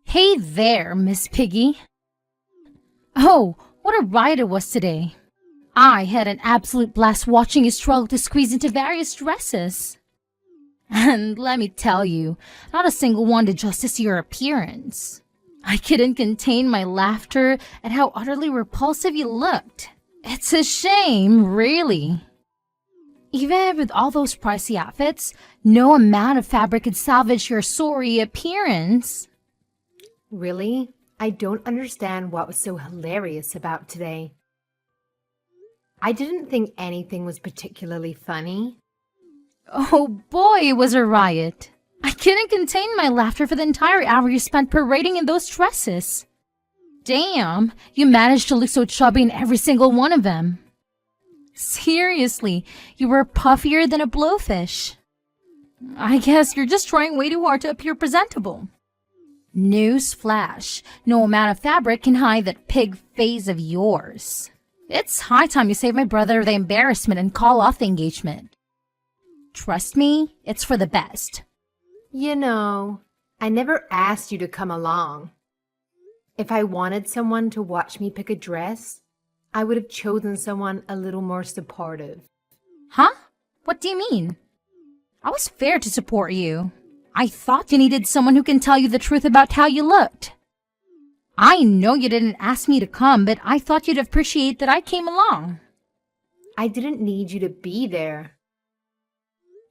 Hey there, Miss Piggy. Oh, what a ride it was today. I had an absolute blast watching you struggle to squeeze into various dresses. And let me tell you, not a single one did justice to your appearance. I couldn't contain my laughter at how utterly repulsive you looked. It's a shame, really. Even with all those pricey outfits, no amount of fabric could salvage your sorry appearance. Really? I don't understand what was so hilarious about today. I didn't think anything was particularly funny. Oh boy, it was a riot. I couldn't contain my laughter for the entire hour you spent parading in those dresses. Damn, you managed to look so chubby in every single one of them. Seriously, you were puffier than a blowfish. I guess you're just trying way too hard to appear presentable. News flash, no amount of fabric can hide that pig face of yours. It's high time you save my brother the embarrassment and call off the engagement. Trust me, it's for the best. You know, I never asked you to come along. If I wanted someone to watch me pick a dress, I would have chosen someone a little more supportive. Huh? What do you mean? I was fair to support you. I thought you needed someone who can tell you the truth about how you looked. I know you didn't ask me to come, but I thought you'd appreciate that I came along. I didn't need you to be there.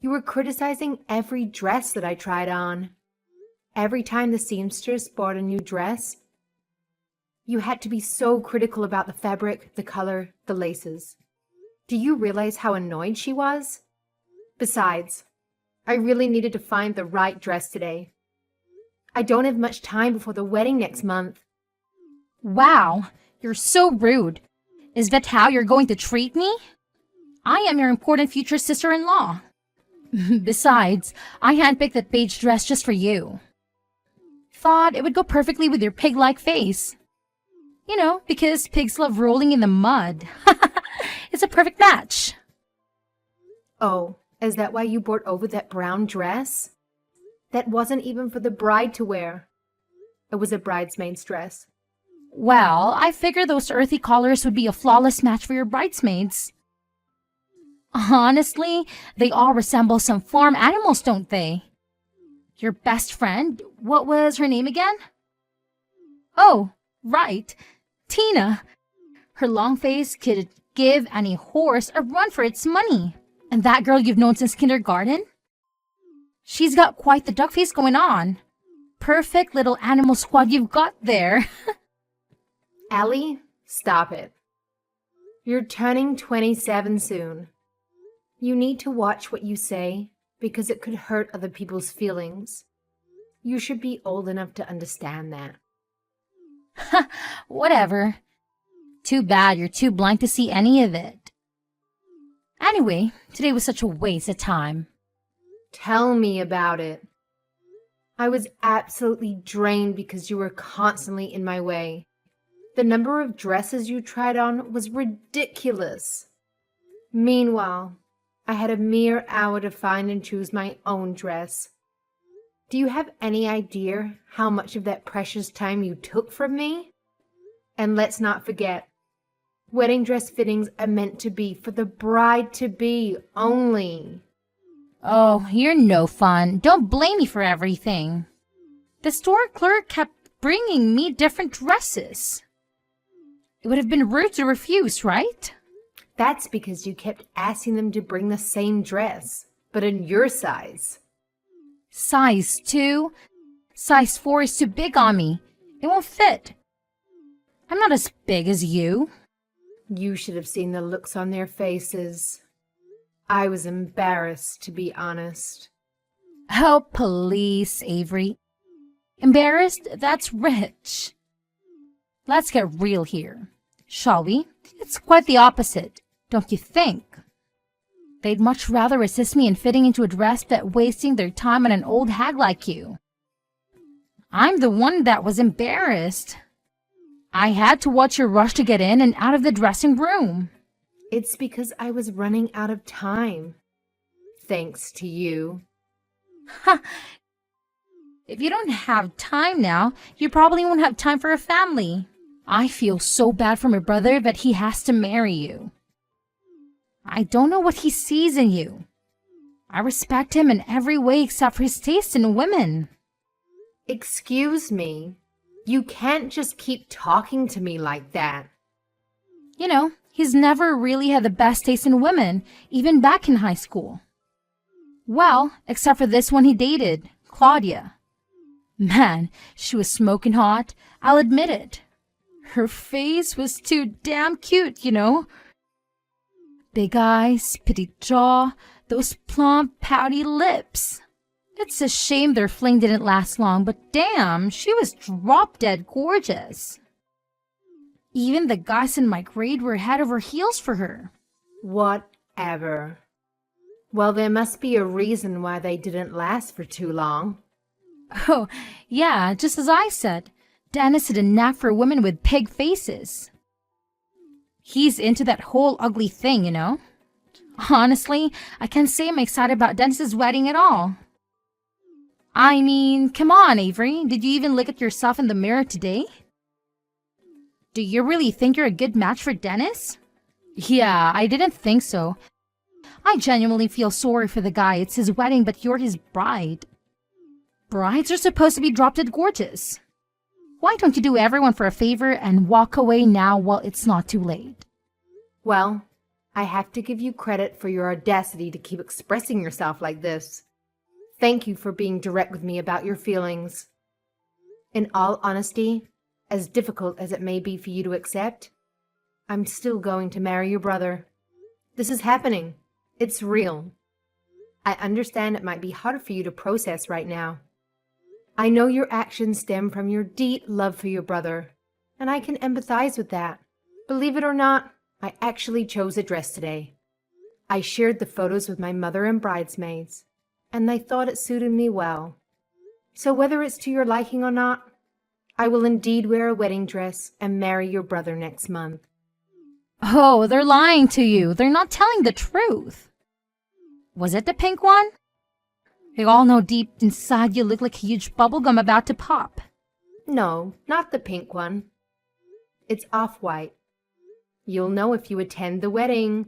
You were criticizing every dress that I tried on. Every time the seamstress bought a new dress, you had to be so critical about the fabric, the color, the laces. Do you realize how annoyed she was? Besides, I really needed to find the right dress today. I don't have much time before the wedding next month. Wow, you're so rude. Is that how you're going to treat me? I am your important future sister-in-law. Besides, I handpicked that beige dress just for you. Thought it would go perfectly with your pig-like face. You know, because pigs love rolling in the mud. It's a perfect match. Oh, is that why you brought over that brown dress? That wasn't even for the bride to wear. It was a bridesmaid's dress. Well, I figured those earthy colors would be a flawless match for your bridesmaids. Honestly, they all resemble some farm animals, don't they? Your best friend, what was her name again? Oh, right, Tina. Her long face could give any horse a run for its money. And that girl you've known since kindergarten? She's got quite the duck face going on. Perfect little animal squad you've got there. Ellie, stop it. You're turning 27 soon. You need to watch what you say because it could hurt other people's feelings. You should be old enough to understand that. Whatever. Too bad you're too blind to see any of it. Anyway, today was such a waste of time. Tell me about it. I was absolutely drained because you were constantly in my way. The number of dresses you tried on was ridiculous. Meanwhile, I had a mere hour to find and choose my own dress. Do you have any idea how much of that precious time you took from me? And let's not forget, wedding dress fittings are meant to be for the bride-to-be only. Oh, you're no fun. Don't blame me for everything. The store clerk kept bringing me different dresses. It would have been rude to refuse, right? That's because you kept asking them to bring the same dress, but in your size. Size 2? Size 4 is too big on me. It won't fit. I'm not as big as you. You should have seen the looks on their faces. I was embarrassed, to be honest. Oh, please, Avery. Embarrassed? That's rich. Let's get real here, shall we? It's quite the opposite, don't you think? They'd much rather assist me in fitting into a dress than wasting their time on an old hag like you. I'm the one that was embarrassed. I had to watch your rush to get in and out of the dressing room. It's because I was running out of time. Thanks to you. Ha! If you don't have time now, you probably won't have time for a family. I feel so bad for my brother that he has to marry you. I don't know what he sees in you. I respect him in every way except for his taste in women. Excuse me. You can't just keep talking to me like that. You know, he's never really had the best taste in women, even back in high school. Well, except for this one he dated, Claudia. Man, she was smoking hot, I'll admit it. Her face was too damn cute, you know. Big eyes, petite jaw, those plump, pouty lips. It's a shame their fling didn't last long, but damn, she was drop-dead gorgeous. Even the guys in my grade were head over heels for her. Whatever. Well, there must be a reason why they didn't last for too long. Oh, yeah, just as I said. Dennis had a knack for women with pig faces. He's into that whole ugly thing, you know? Honestly, I can't say I'm excited about Dennis's wedding at all. I mean, come on, Avery. Did you even look at yourself in the mirror today? Do you really think you're a good match for Dennis? Yeah, I didn't think so. I genuinely feel sorry for the guy. It's his wedding, but you're his bride. Brides are supposed to be drop-dead gorgeous. Why don't you do everyone for a favor and walk away now while it's not too late? Well, I have to give you credit for your audacity to keep expressing yourself like this. Thank you for being direct with me about your feelings. In all honesty, as difficult as it may be for you to accept, I'm still going to marry your brother. This is happening. It's real. I understand it might be hard for you to process right now. I know your actions stem from your deep love for your brother, and I can empathize with that. Believe it or not, I actually chose a dress today. I shared the photos with my mother and bridesmaids, and they thought it suited me well. So whether it's to your liking or not, I will indeed wear a wedding dress and marry your brother next month. Oh, they're lying to you. They're not telling the truth. Was it the pink one? We all know deep inside you look like a huge bubblegum about to pop. No, not the pink one. It's off-white. You'll know if you attend the wedding.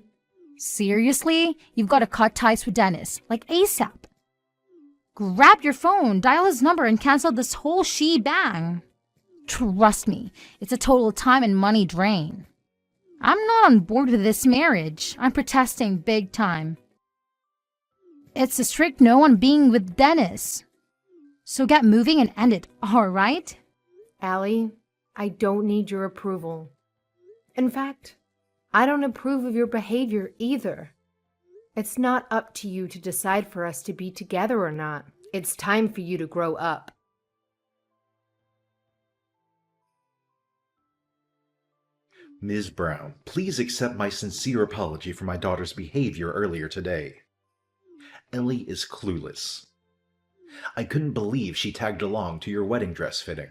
Seriously? You've got to cut ties with Dennis, like ASAP. Grab your phone, dial his number, and cancel this whole shebang. Trust me, it's a total time and money drain. I'm not on board with this marriage. I'm protesting big time. It's a strict no on being with Dennis. So get moving and end it, alright? Allie, I don't need your approval. In fact, I don't approve of your behavior either. It's not up to you to decide for us to be together or not. It's time for you to grow up. Ms. Brown, please accept my sincere apology for my daughter's behavior earlier today. Ellie is clueless. I couldn't believe she tagged along to your wedding dress fitting.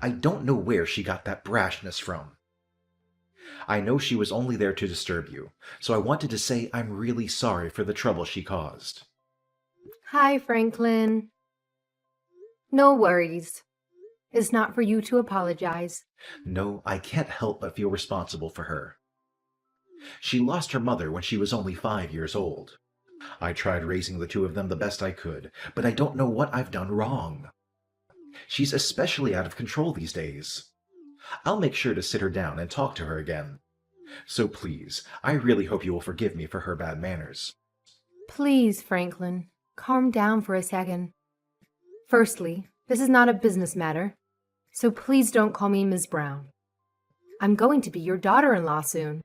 I don't know where she got that brashness from. I know she was only there to disturb you, so I wanted to say I'm really sorry for the trouble she caused. Hi, Franklin. No worries. It's not for you to apologize. No, I can't help but feel responsible for her. She lost her mother when she was only 5 years old. I tried raising the two of them the best I could, but I don't know what I've done wrong. She's especially out of control these days. I'll make sure to sit her down and talk to her again. So please, I really hope you will forgive me for her bad manners. Please, Franklin, calm down for a second. Firstly, this is not a business matter, so please don't call me Ms. Brown. I'm going to be your daughter-in-law soon.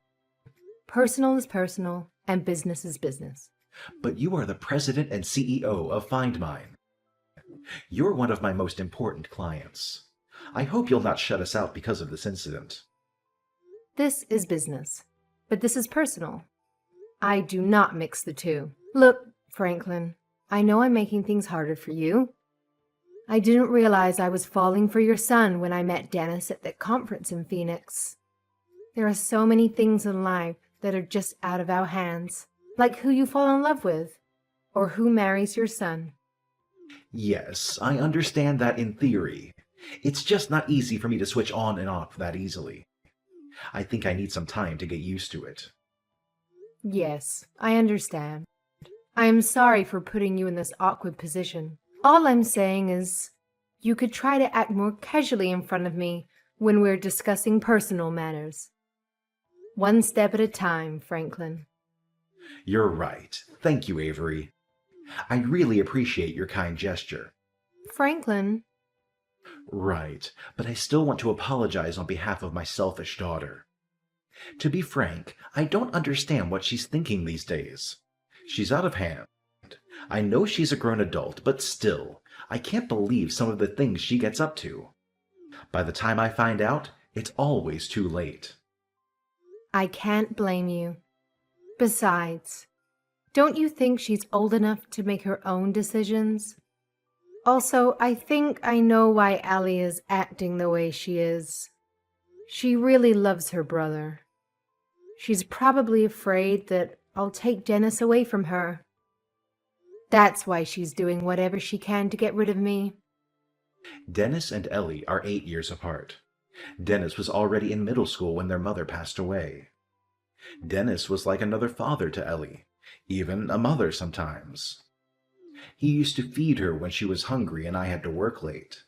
Personal is personal, and business is business. But you are the president and CEO of Find Mine. You're one of my most important clients. I hope you'll not shut us out because of this incident. This is business, but this is personal. I do not mix the two. Look, Franklin, I know I'm making things harder for you. I didn't realize I was falling for your son when I met Dennis at that conference in Phoenix. There are so many things in life that are just out of our hands, like who you fall in love with, or who marries your son. Yes, I understand that in theory. It's just not easy for me to switch on and off that easily. I think I need some time to get used to it. Yes, I understand. I am sorry for putting you in this awkward position. All I'm saying is, you could try to act more casually in front of me when we're discussing personal matters. One step at a time, Franklin. You're right. Thank you, Avery. I really appreciate your kind gesture. Franklin, Right, but I still want to apologize on behalf of my selfish daughter. To be frank, I don't understand what she's thinking these days. She's out of hand. I know she's a grown adult, but still, I can't believe some of the things she gets up to. By the time I find out, it's always too late. I can't blame you. Besides, don't you think she's old enough to make her own decisions? Also, I think I know why Allie is acting the way she is. She really loves her brother. She's probably afraid that I'll take Dennis away from her. That's why she's doing whatever she can to get rid of me. Dennis and Ellie are 8 years apart. Dennis was already in middle school when their mother passed away. Dennis was like another father to Ellie, even a mother sometimes. He used to feed her when she was hungry and I had to work late.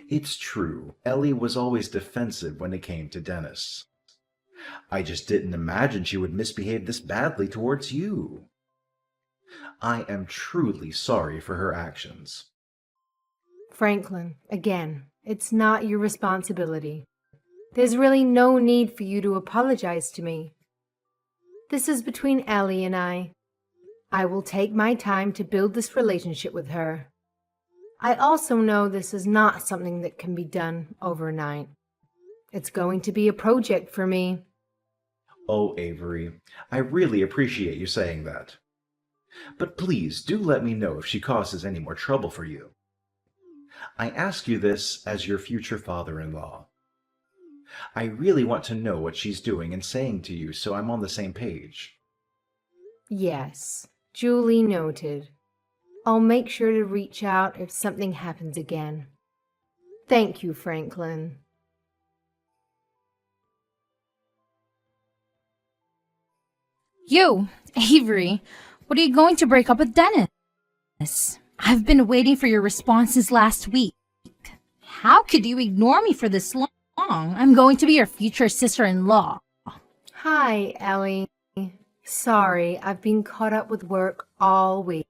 It's true, Ellie was always defensive when it came to Dennis. I just didn't imagine she would misbehave this badly towards you. I am truly sorry for her actions. Franklin, again, it's not your responsibility. There's really no need for you to apologize to me. This is between Ellie and I. I will take my time to build this relationship with her. I also know this is not something that can be done overnight. It's going to be a project for me. Oh, Avery, I really appreciate you saying that. But please do let me know if she causes any more trouble for you. I ask you this as your future father-in-law. I really want to know what she's doing and saying to you so I'm on the same page. Yes, duly noted. I'll make sure to reach out if something happens again. Thank you, Franklin. You, Avery, what are you going to break up with Dennis? I've been waiting for your response since last week. How could you ignore me for this long? I'm going to be your future sister-in-law. Hi, Ellie. Sorry, I've been caught up with work all week.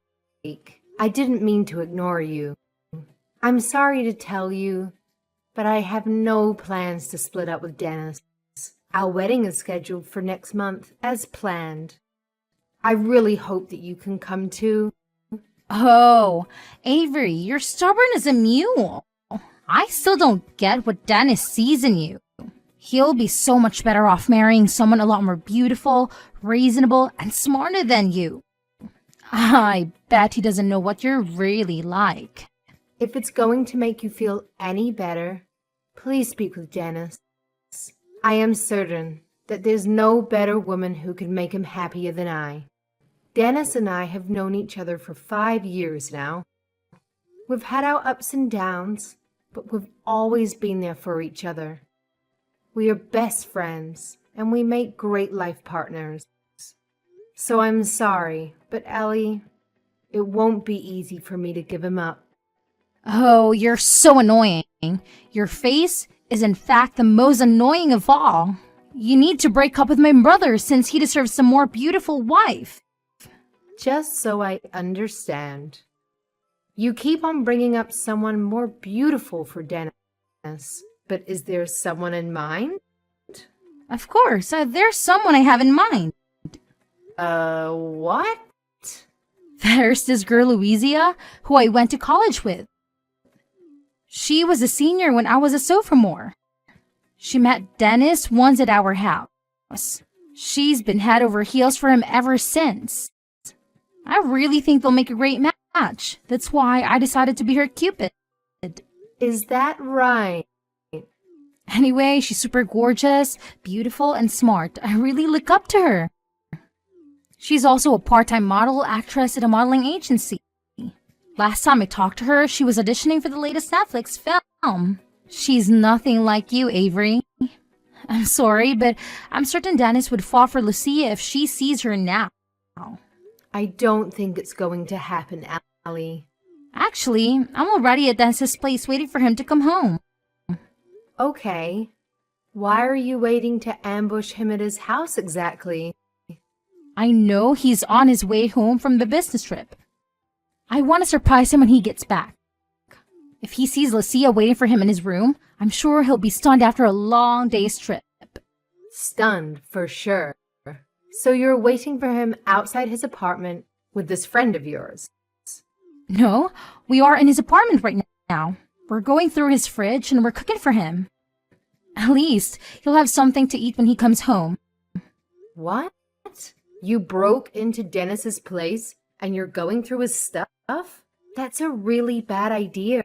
I didn't mean to ignore you. I'm sorry to tell you, but I have no plans to split up with Dennis. Our wedding is scheduled for next month, as planned. I really hope that you can come too. Oh, Avery, you're stubborn as a mule. I still don't get what Dennis sees in you. He'll be so much better off marrying someone a lot more beautiful, reasonable, and smarter than you. I bet he doesn't know what you're really like. If it's going to make you feel any better, please speak with Dennis. I am certain that there's no better woman who could make him happier than I. Dennis and I have known each other for 5 years now. We've had our ups and downs, but we've always been there for each other. We are best friends, and we make great life partners. So I'm sorry, but Ellie, it won't be easy for me to give him up. Oh, you're so annoying. Your face is in fact the most annoying of all. You need to break up with my brother since he deserves a more beautiful wife. Just so I understand. You keep on bringing up someone more beautiful for Dennis, but is there someone in mind? Of course, there's someone I have in mind. What? There's this girl, Louisa, who I went to college with. She was a senior when I was a sophomore. She met Dennis once at our house. She's been head over heels for him ever since. I really think they'll make a great match. That's why I decided to be her Cupid. Is that right? Anyway, she's super gorgeous, beautiful, and smart. I really look up to her. She's also a part-time model actress at a modeling agency. Last time I talked to her, she was auditioning for the latest Netflix film. She's nothing like you, Avery. I'm sorry, but I'm certain Dennis would fall for Lucia if she sees her now. I don't think it's going to happen, Allie. Actually, I'm already at Dennis's place waiting for him to come home. Okay. Why are you waiting to ambush him at his house exactly? I know he's on his way home from the business trip. I want to surprise him when he gets back. If he sees Lucia waiting for him in his room, I'm sure he'll be stunned after a long day's trip. Stunned, for sure. So you're waiting for him outside his apartment with this friend of yours? No, we are in his apartment right now. We're going through his fridge and we're cooking for him. At least he'll have something to eat when he comes home. What? You broke into Dennis's place and you're going through his stuff? That's a really bad idea.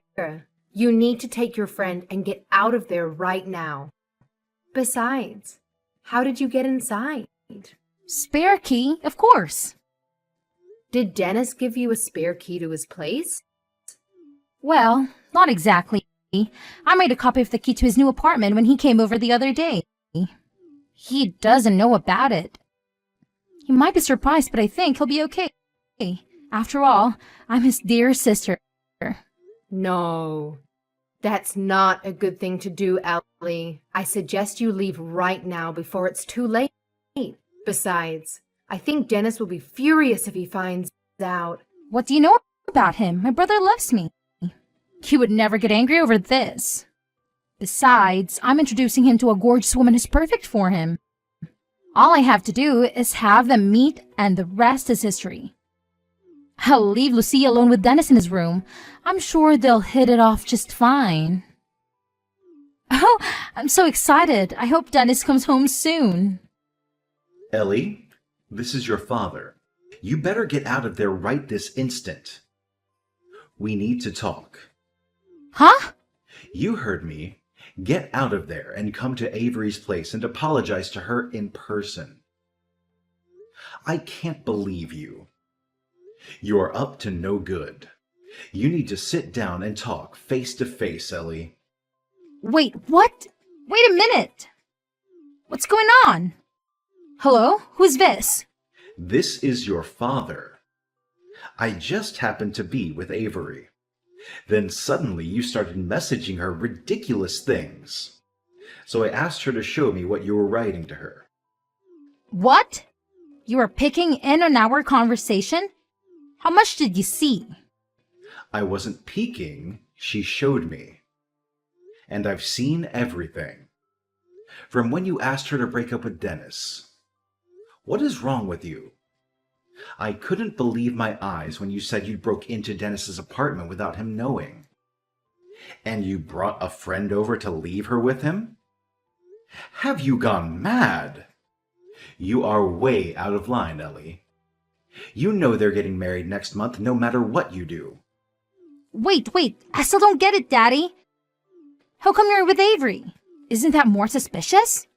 You need to take your friend and get out of there right now. Besides, how did you get inside? Spare key, of course. Did Dennis give you a spare key to his place? Well, not exactly. I made a copy of the key to his new apartment when he came over the other day. He doesn't know about it. He might be surprised, but I think he'll be okay. After all, I'm his dear sister. No, that's not a good thing to do, Allie. I suggest you leave right now before it's too late. Besides, I think Dennis will be furious if he finds out. What do you know about him? My brother loves me. He would never get angry over this. Besides, I'm introducing him to a gorgeous woman who's perfect for him. All I have to do is have them meet, and the rest is history. I'll leave Lucia alone with Dennis in his room. I'm sure they'll hit it off just fine. Oh, I'm so excited. I hope Dennis comes home soon. Ellie, this is your father. You better get out of there right this instant. We need to talk. Huh? You heard me. Get out of there and come to Avery's place and apologize to her in person. I can't believe you. You're up to no good. You need to sit down and talk face to face, Ellie. Wait, what? Wait a minute. What's going on? Hello? Who's this? This is your father. I just happened to be with Avery. Then suddenly you started messaging her ridiculous things. So I asked her to show me what you were writing to her. What? You were picking in on our conversation? How much did you see? I wasn't peeking, she showed me. And I've seen everything. From when you asked her to break up with Dennis. What is wrong with you? I couldn't believe my eyes when you said you broke into Dennis's apartment without him knowing. And you brought a friend over to leave her with him? Have you gone mad? You are way out of line, Ellie. You know they're getting married next month no matter what you do. Wait, I still don't get it, Daddy. How come you're with Avery? Isn't that more suspicious?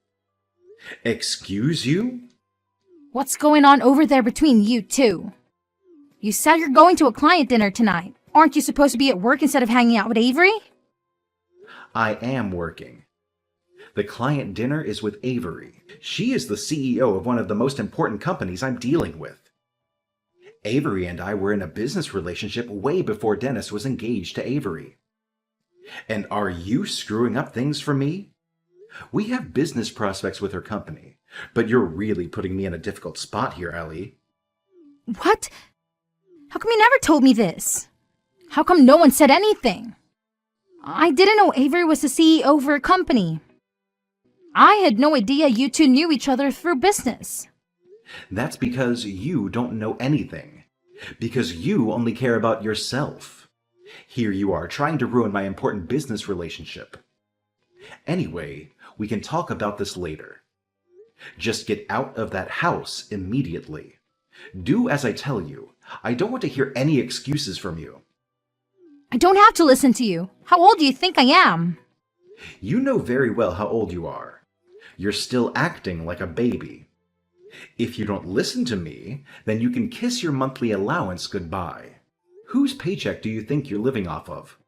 Excuse you? What's going on over there between you two? You said you're going to a client dinner tonight. Aren't you supposed to be at work instead of hanging out with Avery? I am working. The client dinner is with Avery. She is the CEO of one of the most important companies I'm dealing with. Avery and I were in a business relationship way before Dennis was engaged to Avery. And are you screwing up things for me? We have business prospects with her company, but you're really putting me in a difficult spot here, Ellie. What? How come you never told me this? How come no one said anything? I didn't know Avery was the CEO of her company. I had no idea you two knew each other through business. That's because you don't know anything. Because you only care about yourself. Here you are trying to ruin my important business relationship. Anyway, we can talk about this later. Just get out of that house immediately. Do as I tell you. I don't want to hear any excuses from you. I don't have to listen to you. How old do you think I am? You know very well how old you are. You're still acting like a baby. If you don't listen to me, then you can kiss your monthly allowance goodbye. Whose paycheck do you think you're living off of?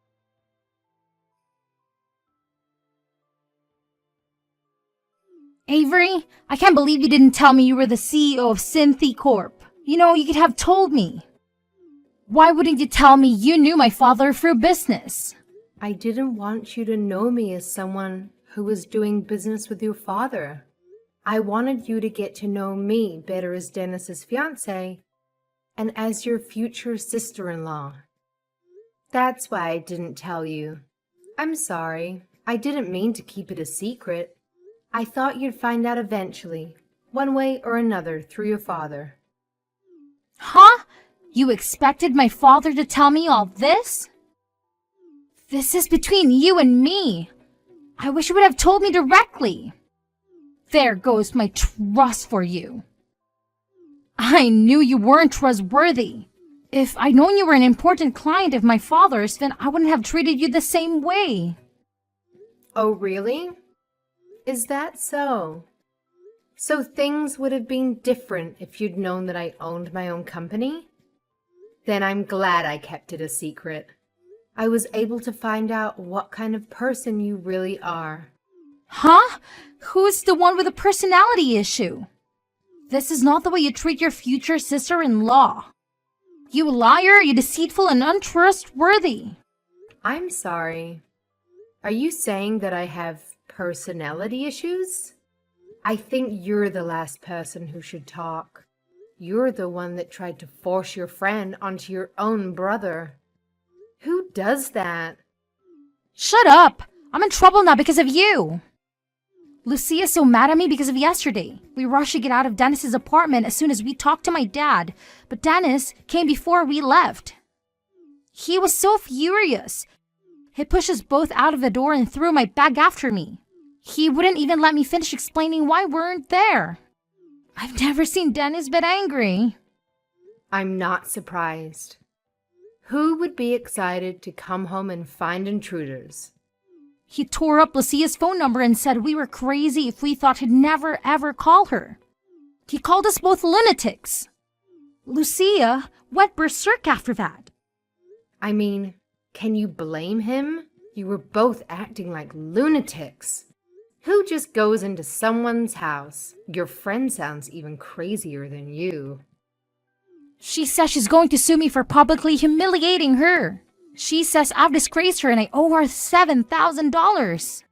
Avery, I can't believe you didn't tell me you were the CEO of Synthi Corp. You know, you could have told me. Why wouldn't you tell me you knew my father through business? I didn't want you to know me as someone who was doing business with your father. I wanted you to get to know me better as Dennis's fiancée and as your future sister-in-law. That's why I didn't tell you. I'm sorry. I didn't mean to keep it a secret. I thought you'd find out eventually, one way or another, through your father. Huh? You expected my father to tell me all this? This is between you and me. I wish you would have told me directly. There goes my trust for you. I knew you weren't trustworthy. If I'd known you were an important client of my father's, then I wouldn't have treated you the same way. Oh, really? Is that so? So things would have been different if you'd known that I owned my own company? Then I'm glad I kept it a secret. I was able to find out what kind of person you really are. Huh? Who's the one with a personality issue? This is not the way you treat your future sister-in-law. You liar, you deceitful and untrustworthy. I'm sorry. Are you saying that I have personality issues? I think you're the last person who should talk. You're the one that tried to force your friend onto your own brother. Who does that? Shut up! I'm in trouble now because of you. Lucia's so mad at me because of yesterday. We rushed to get out of Dennis's apartment as soon as we talked to my dad, but Dennis came before we left. He was so furious. He pushed us both out of the door and threw my bag after me. He wouldn't even let me finish explaining why we weren't there. I've never seen Dennis but angry. I'm not surprised. Who would be excited to come home and find intruders? He tore up Lucia's phone number and said we were crazy if we thought he'd never ever call her. He called us both lunatics. Lucia went berserk after that. I mean, can you blame him? You were both acting like lunatics. Who just goes into someone's house? Your friend sounds even crazier than you. She says she's going to sue me for publicly humiliating her. She says I've disgraced her and I owe her $7,000.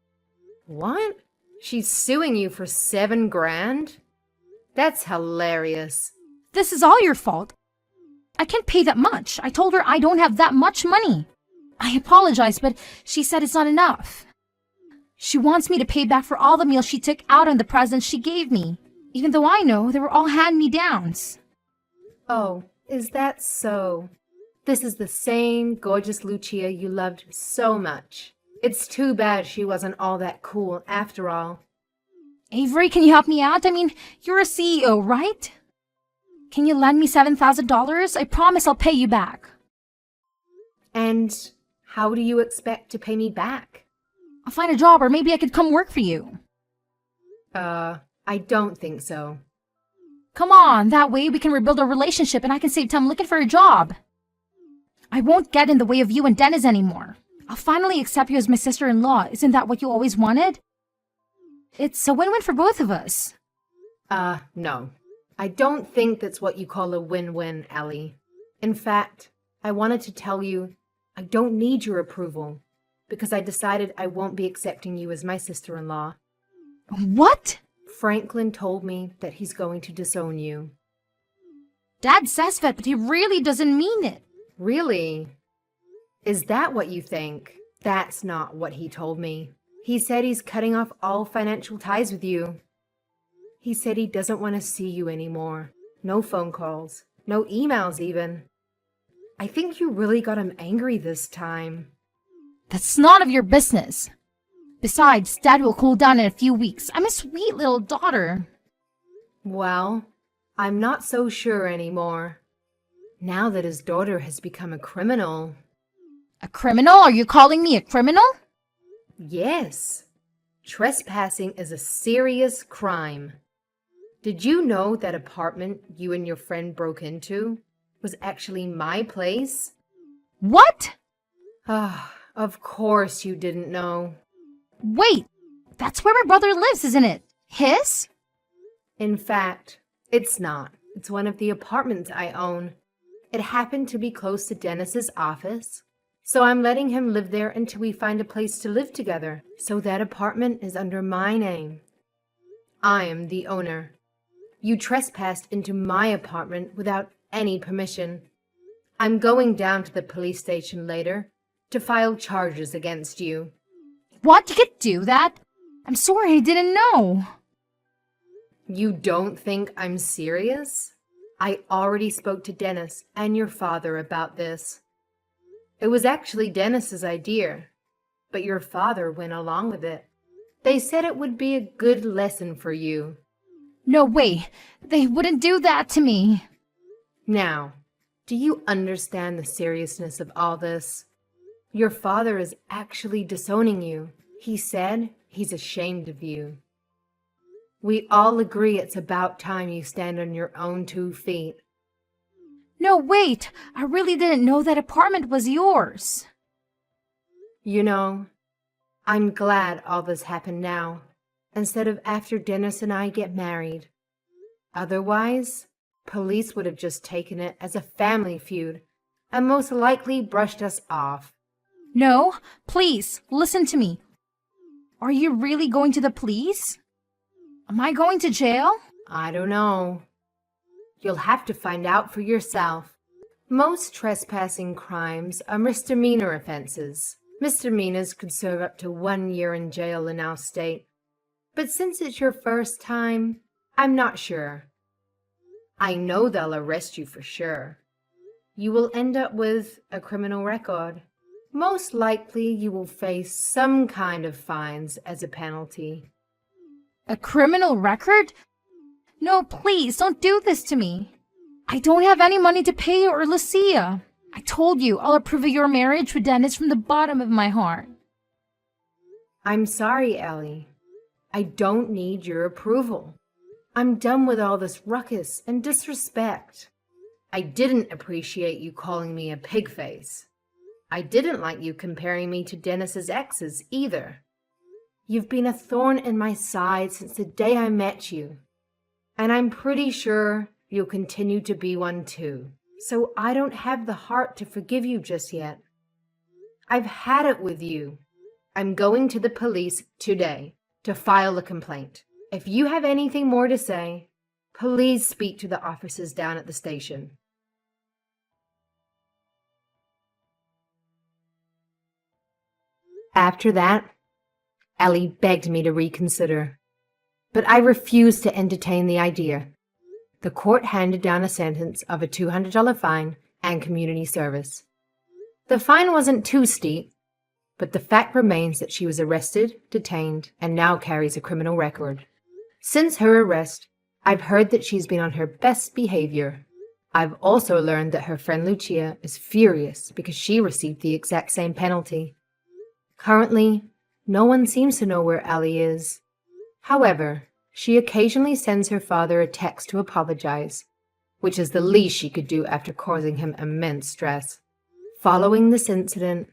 What? She's suing you for $7,000? That's hilarious. This is all your fault. I can't pay that much. I told her I don't have that much money. I apologized, but she said it's not enough. She wants me to pay back for all the meals she took out on the presents she gave me, even though I know they were all hand-me-downs. Oh, is that so? This is the same gorgeous Lucia you loved so much. It's too bad she wasn't all that cool after all. Avery, can you help me out? I mean, you're a CEO, right? Can you lend me $7,000? I promise I'll pay you back. And how do you expect to pay me back? I'll find a job or maybe I could come work for you. I don't think so. Come on, that way we can rebuild our relationship and I can save time looking for a job. I won't get in the way of you and Dennis anymore. I'll finally accept you as my sister-in-law. Isn't that what you always wanted? It's a win-win for both of us. No. I don't think that's what you call a win-win, Ellie. In fact, I wanted to tell you I don't need your approval because I decided I won't be accepting you as my sister-in-law. What? Franklin told me that he's going to disown you. Dad says that, but he really doesn't mean it. Really? Is that what you think? That's not what he told me. He said he's cutting off all financial ties with you. He said he doesn't want to see you anymore. No phone calls. No emails even. I think you really got him angry this time. That's none of your business. Besides, Dad will cool down in a few weeks. I'm a sweet little daughter. Well, I'm not so sure anymore. Now that his daughter has become a criminal. A criminal? Are you calling me a criminal? Yes. Trespassing is a serious crime. Did you know that apartment you and your friend broke into was actually my place? What? Ah, of course you didn't know. Wait, that's where my brother lives, isn't it? His? In fact, it's not. It's one of the apartments I own. It happened to be close to Dennis's office, so I'm letting him live there until we find a place to live together. So that apartment is under my name. I am the owner. You trespassed into my apartment without any permission. I'm going down to the police station later to file charges against you. What? You could do that? I'm sorry, I didn't know. You don't think I'm serious? I already spoke to Dennis and your father about this. It was actually Dennis's idea, but your father went along with it. They said it would be a good lesson for you. No way, they wouldn't do that to me. Now, do you understand the seriousness of all this? Your father is actually disowning you. He said he's ashamed of you. We all agree it's about time you stand on your own 2 feet. No, wait, I really didn't know that apartment was yours. You know, I'm glad all this happened now, instead of after Dennis and I get married. Otherwise, police would have just taken it as a family feud and most likely brushed us off. No, please, listen to me. Are you really going to the police? Am I going to jail? I don't know. You'll have to find out for yourself. Most trespassing crimes are misdemeanor offenses. Misdemeanors could serve up to 1 year in jail in our state. But since it's your first time, I'm not sure. I know they'll arrest you for sure. You will end up with a criminal record. Most likely you will face some kind of fines as a penalty. A criminal record? No, please, don't do this to me. I don't have any money to pay you or Lucia. I told you I'll approve of your marriage with Dennis from the bottom of my heart. I'm sorry, Ellie. I don't need your approval. I'm done with all this ruckus and disrespect. I didn't appreciate you calling me a pig face. I didn't like you comparing me to Dennis's exes either. You've been a thorn in my side since the day I met you, and I'm pretty sure you'll continue to be one too. So I don't have the heart to forgive you just yet. I've had it with you. I'm going to the police today to file a complaint. If you have anything more to say, please speak to the officers down at the station. After that, Ellie begged me to reconsider, but I refused to entertain the idea. The court handed down a sentence of a $200 fine and community service. The fine wasn't too steep, but the fact remains that she was arrested, detained, and now carries a criminal record. Since her arrest, I've heard that she's been on her best behavior. I've also learned that her friend Lucia is furious because she received the exact same penalty. Currently, no one seems to know where Ellie is. However, she occasionally sends her father a text to apologize, which is the least she could do after causing him immense stress. Following this incident,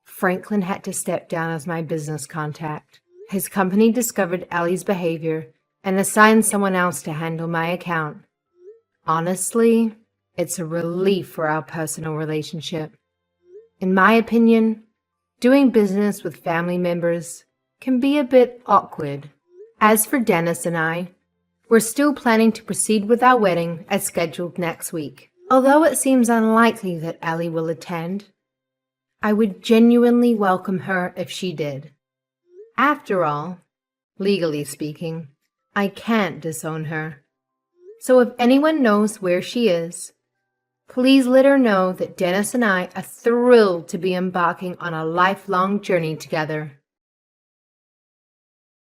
Franklin had to step down as my business contact. His company discovered Ellie's behavior and assigned someone else to handle my account. Honestly, it's a relief for our personal relationship. In my opinion, doing business with family members can be a bit awkward. As for Dennis and I, we're still planning to proceed with our wedding as scheduled next week. Although it seems unlikely that Ellie will attend, I would genuinely welcome her if she did. After all, legally speaking, I can't disown her. So if anyone knows where she is, please let her know that Dennis and I are thrilled to be embarking on a lifelong journey together.